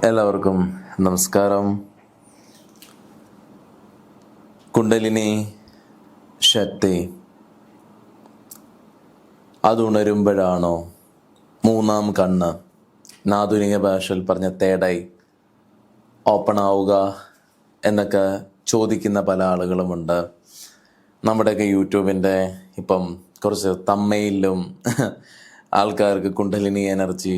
എല്ലാവർക്കും നമസ്കാരം. കുണ്ടലിനി ശക്തി അതുണരുമ്പോഴാണോ മൂന്നാം കണ്ണ്, ആധുനിക ഭാഷയിൽ പറഞ്ഞ തേടൈ ഓപ്പൺ ആവുക എന്നൊക്കെ ചോദിക്കുന്ന പല ആളുകളുമുണ്ട്. നമ്മുടെയൊക്കെ യൂട്യൂബിൻ്റെ ഇപ്പം കുറച്ച് തമ്മയിലും ആൾക്കാർക്ക് കുണ്ടലിനി എനർജി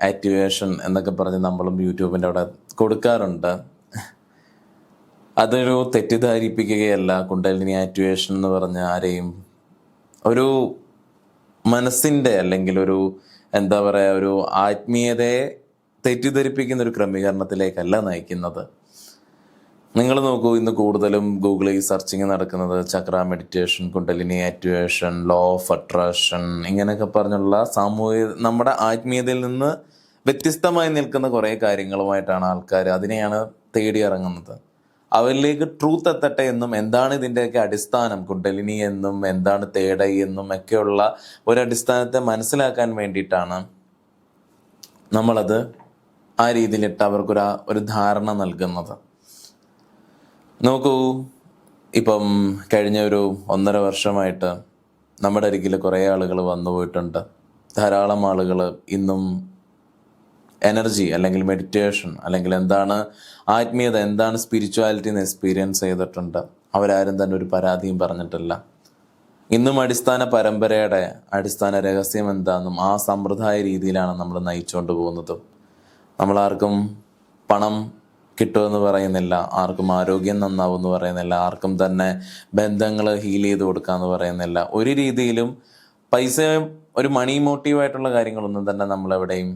ആക്ടിവേഷൻ എന്നൊക്കെ പറഞ്ഞ് നമ്മളും യൂട്യൂബിൻ്റെ അവിടെ കൊടുക്കാറുണ്ട്. അതൊരു തെറ്റിദ്ധാരിപ്പിക്കുകയല്ല. കുണ്ടലിനി ആക്ടിവേഷൻ എന്ന് പറഞ്ഞ ആരെയും ഒരു മനസ്സിൻ്റെ അല്ലെങ്കിൽ ഒരു എന്താ പറയുക, ഒരു ആത്മീയതയെ തെറ്റിദ്ധരിപ്പിക്കുന്ന ഒരു ക്രമീകരണത്തിലേക്കല്ല നയിക്കുന്നത്. നിങ്ങൾ നോക്കൂ, ഇന്ന് കൂടുതലും ഗൂഗിളിൽ സെർച്ചിങ് നടക്കുന്നത് chakra meditation, kundalini activation, law of attraction, ഇങ്ങനെയൊക്കെ പറഞ്ഞുള്ള നമ്മുടെ ആത്മീയതയിൽ നിന്ന് വ്യത്യസ്തമായി നിൽക്കുന്ന കുറേ കാര്യങ്ങളുമായിട്ടാണ് ആൾക്കാർ അതിനെയാണ് തേടി ഇറങ്ങുന്നത്. അവരിലേക്ക് ട്രൂത്ത് എത്തട്ടെ എന്നും എന്താണ് ഇതിൻ്റെയൊക്കെ അടിസ്ഥാനം, കുണ്ടലിനി എന്നും എന്താണ് തേടൈ എന്നും ഒക്കെയുള്ള ഒരടിസ്ഥാനത്തെ മനസ്സിലാക്കാൻ വേണ്ടിയിട്ടാണ് നമ്മളത് ആ രീതിയിലിട്ട് അവർക്കൊരു ധാരണ നൽകുന്നത്. നോക്കൂ, ഇപ്പം കഴിഞ്ഞ ഒരു 1.5 വർഷമായിട്ട് നമ്മുടെ അരികിൽ കുറേ ആളുകൾ വന്നു പോയിട്ടുണ്ട്. ധാരാളം ആളുകൾ ഇന്നും എനർജി അല്ലെങ്കിൽ മെഡിറ്റേഷൻ അല്ലെങ്കിൽ എന്താണ് ആത്മീയത, എന്താണ് സ്പിരിച്വാലിറ്റി എന്ന് എക്സ്പീരിയൻസ് ചെയ്തിട്ടുണ്ട്. അവരാരും തന്നെ ഒരു പരാതിയും പറഞ്ഞിട്ടില്ല. ഇന്നും അടിസ്ഥാന പരമ്പരയുടെ അടിസ്ഥാന രഹസ്യം എന്താണെന്നും ആ സമ്പ്രദായ രീതിയിലാണ് നമ്മൾ നയിച്ചുകൊണ്ട് പോകുന്നത്. നമ്മളാർക്കും പണം കിട്ടുമെന്ന് പറയുന്നില്ല, ആർക്കും ആരോഗ്യം നന്നാവുമെന്ന് പറയുന്നില്ല, ആർക്കും തന്നെ ബന്ധങ്ങൾ ഹീൽ ചെയ്ത് കൊടുക്കാമെന്ന് പറയുന്നില്ല. ഒരു രീതിയിലും പൈസ, ഒരു മണി മോട്ടീവായിട്ടുള്ള കാര്യങ്ങളൊന്നും തന്നെ നമ്മളെവിടെയും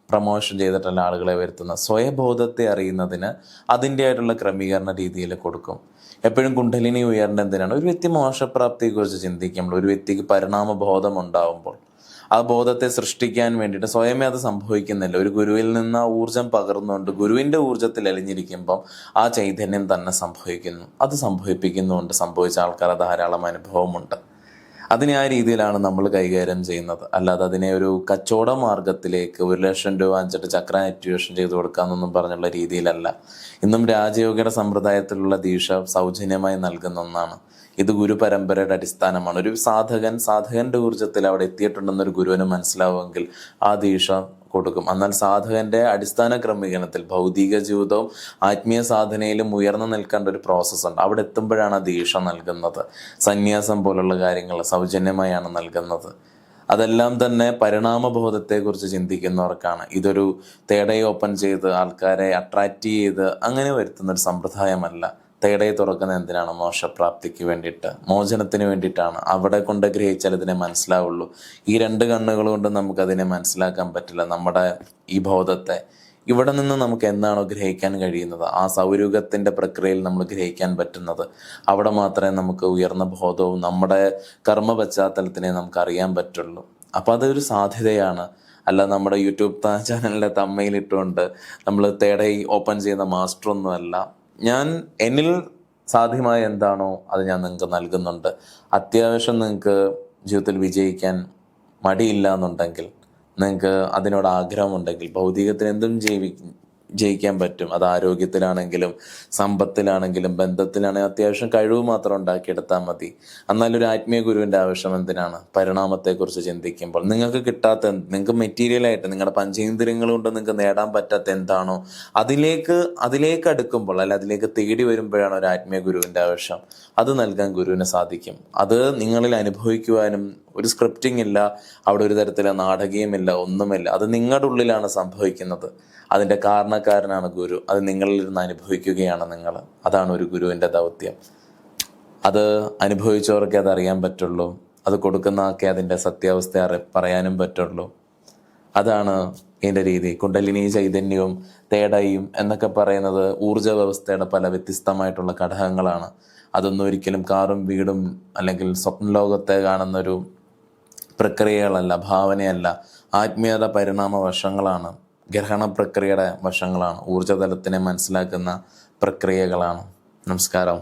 പ്രൊമോഷൻ ചെയ്തിട്ടുള്ള ആളുകളെ വരുത്തുന്ന സ്വയബോധത്തെ അറിയുന്നതിന് അതിൻ്റെ ആയിട്ടുള്ള ക്രമീകരണ രീതിയിൽ കൊടുക്കും. എപ്പോഴും കുണ്ടലിനി ഉയരേണ്ട എന്തിനാണ്? ഒരു വ്യക്തി മോശപ്രാപ്തിയെക്കുറിച്ച് ചിന്തിക്കുമ്പോൾ, ഒരു വ്യക്തിക്ക് പരിണാമബോധം ഉണ്ടാവുമ്പോൾ ആ ബോധത്തെ സൃഷ്ടിക്കാൻ വേണ്ടിയിട്ട് സ്വയമേ അത് സംഭവിക്കുന്നില്ല. ഒരു ഗുരുവിൽ നിന്ന് ആ ഊർജം പകർന്നുകൊണ്ട് ഗുരുവിൻ്റെ ഊർജത്തിൽ അലിഞ്ഞിരിക്കുമ്പം ആ ചൈതന്യം തന്നെ സംഭവിക്കുന്നു. അത് സംഭവിപ്പിക്കുന്നുകൊണ്ട് സംഭവിച്ച ആൾക്കാർ ധാരാളം അനുഭവമുണ്ട്. അതിനെ ആ രീതിയിലാണ് നമ്മൾ കൈകാര്യം ചെയ്യുന്നത്. അല്ലാതെ അതിനെ ഒരു കച്ചവട മാർഗത്തിലേക്ക് 1,00,000 രൂപ വാങ്ങിച്ചിട്ട് ചക്ര ആക്ടിവേഷൻ ചെയ്ത് കൊടുക്കാമെന്നൊന്നും പറഞ്ഞുള്ള രീതിയിലല്ല. ഇന്നും രാജയോഗയുടെ സമ്പ്രദായത്തിലുള്ള ദീക്ഷ സൗജന്യമായി നൽകുന്ന ഒന്നാണ്. ഇത് ഗുരു പരമ്പരയുടെ അടിസ്ഥാനമാണ്. ഒരു സാധകന്റെ ഊർജ്ജത്തിൽ അവിടെ എത്തിയിട്ടുണ്ടെന്നൊരു ഗുരുവിന് മനസ്സിലാവുമെങ്കിൽ ആ ദീക്ഷ കൊടുക്കും. എന്നാൽ സാധകന്റെ അടിസ്ഥാന ക്രമീകരണത്തിൽ ഭൗതിക ജീവിതവും ആത്മീയ സാധനയിലും ഉയർന്നു നിൽക്കേണ്ട ഒരു പ്രോസസ്സുണ്ട്. അവിടെ എത്തുമ്പോഴാണ് ആ ദീക്ഷ നൽകുന്നത്. സന്യാസം പോലുള്ള കാര്യങ്ങൾ സൗജന്യമായാണ് നൽകുന്നത്. അതെല്ലാം തന്നെ പരിണാമബോധത്തെക്കുറിച്ച് ചിന്തിക്കുന്നവർക്കാണ്. ഇതൊരു തേടൈ ഓപ്പൺ ചെയ്ത് ആൾക്കാരെ അട്രാക്റ്റ് ചെയ്ത് അങ്ങനെ വരുത്തുന്നൊരു സമ്പ്രദായമല്ല. തേടൈ തുറക്കുന്ന എന്തിനാണ്? മോക്ഷപ്രാപ്തിക്ക് വേണ്ടിയിട്ട്, മോചനത്തിന് വേണ്ടിയിട്ടാണ്. അവിടെ കൊണ്ട് ഗ്രഹിച്ചാൽ ഇതിനെ മനസ്സിലാവുള്ളൂ. ഈ 2 കണ്ണുകൾ കൊണ്ട് നമുക്കതിനെ മനസ്സിലാക്കാൻ പറ്റില്ല. നമ്മുടെ ഈ ബോധത്തെ ഇവിടെ നിന്ന് നമുക്ക് എന്താണോ ഗ്രഹിക്കാൻ കഴിയുന്നത്, ആ സൗരൂഖത്തിൻ്റെ പ്രക്രിയയിൽ നമ്മൾ ഗ്രഹിക്കാൻ പറ്റുന്നത്, അവിടെ മാത്രമേ നമുക്ക് ഉയർന്ന ബോധവും നമ്മുടെ കർമ്മ പശ്ചാത്തലത്തിനെ നമുക്ക് അറിയാൻ പറ്റുള്ളൂ. അപ്പോൾ അതൊരു സാധ്യതയാണ്. അല്ല നമ്മുടെ യൂട്യൂബ് ചാനലിലെ തമ്മയിലിട്ടുകൊണ്ട് നമ്മൾ തേടൈ ഓപ്പൺ ചെയ്യുന്ന മാസ്റ്ററൊന്നുമല്ല. ഞാൻ എന്നിൽ സാധ്യമായ എന്താണോ അത് ഞാൻ നിങ്ങൾക്ക് നൽകുന്നുണ്ട്. അത്യാവശ്യം നിങ്ങൾക്ക് ജീവിതത്തിൽ വിജയിക്കാൻ മടിയില്ല എന്നുണ്ടെങ്കിൽ, നിങ്ങൾക്ക് അതിനോട് ആഗ്രഹമുണ്ടെങ്കിൽ, ഭൗതികത്തിന് എന്തും ജയിക്കാൻ പറ്റും. അത് ആരോഗ്യത്തിലാണെങ്കിലും സമ്പത്തിലാണെങ്കിലും ബന്ധത്തിലാണെങ്കിലും അത്യാവശ്യം കഴിവ് മാത്രം ഉണ്ടാക്കിയെടുത്താൽ മതി. എന്നാലൊരു ആത്മീയ ഗുരുവിൻ്റെ ആവശ്യം എന്തിനാണ്? പരിണാമത്തെക്കുറിച്ച് ചിന്തിക്കുമ്പോൾ നിങ്ങൾക്ക് കിട്ടാത്ത, നിങ്ങൾക്ക് മെറ്റീരിയലായിട്ട് നിങ്ങളുടെ പഞ്ചേന്ദ്രിയങ്ങൾ കൊണ്ട് നിങ്ങൾക്ക് നേടാൻ പറ്റാത്ത എന്താണോ അതിലേക്ക് അടുക്കുമ്പോൾ, അല്ല അതിലേക്ക് തേടി വരുമ്പോഴാണ് ഒരു ആത്മീയ ഗുരുവിൻ്റെ ആവശ്യം. അത് നൽകാൻ ഗുരുവിന് സാധിക്കും. അത് നിങ്ങളിൽ അനുഭവിക്കുവാനും ഒരു സ്ക്രിപ്റ്റിംഗ് ഇല്ല, അവിടെ ഒരു തരത്തിലെ നാടകീയമില്ല, ഒന്നുമില്ല. അത് നിങ്ങളുടെ ഉള്ളിലാണ് സംഭവിക്കുന്നത്. അതിൻ്റെ കാരണക്കാരനാണ് ഗുരു. അത് നിങ്ങളിൽ ഇരുന്ന് അനുഭവിക്കുകയാണ് നിങ്ങൾ. അതാണ് ഒരു ഗുരുവിൻ്റെ ദൗത്യം. അത് അനുഭവിച്ചവർക്കേ അതറിയാൻ പറ്റുള്ളൂ. അത് കൊടുക്കുന്ന ആൾക്കേ അതിൻ്റെ സത്യാവസ്ഥ പറയാനും പറ്റുള്ളൂ. അതാണ് ഇതിൻ്റെ രീതി. കുണ്ടലിനി ചൈതന്യവും തേടൈയും എന്നൊക്കെ പറയുന്നത് ഊർജ വ്യവസ്ഥയുടെ പല വ്യത്യസ്തമായിട്ടുള്ള ഘടകങ്ങളാണ്. അതൊന്നും ഒരിക്കലും കാറും വീടും അല്ലെങ്കിൽ സ്വപ്നലോകത്തെ കാണുന്നൊരു പ്രക്രിയകളല്ല, ഭാവനയല്ല. ആത്മീയത പരിണാമ വശങ്ങളാണ്, ഗ്രഹണ പ്രക്രിയയുടെ വശങ്ങളാണ്, ഊർജ്ജതലത്തിനെ മനസ്സിലാക്കുന്ന പ്രക്രിയകളാണ്. നമസ്കാരം.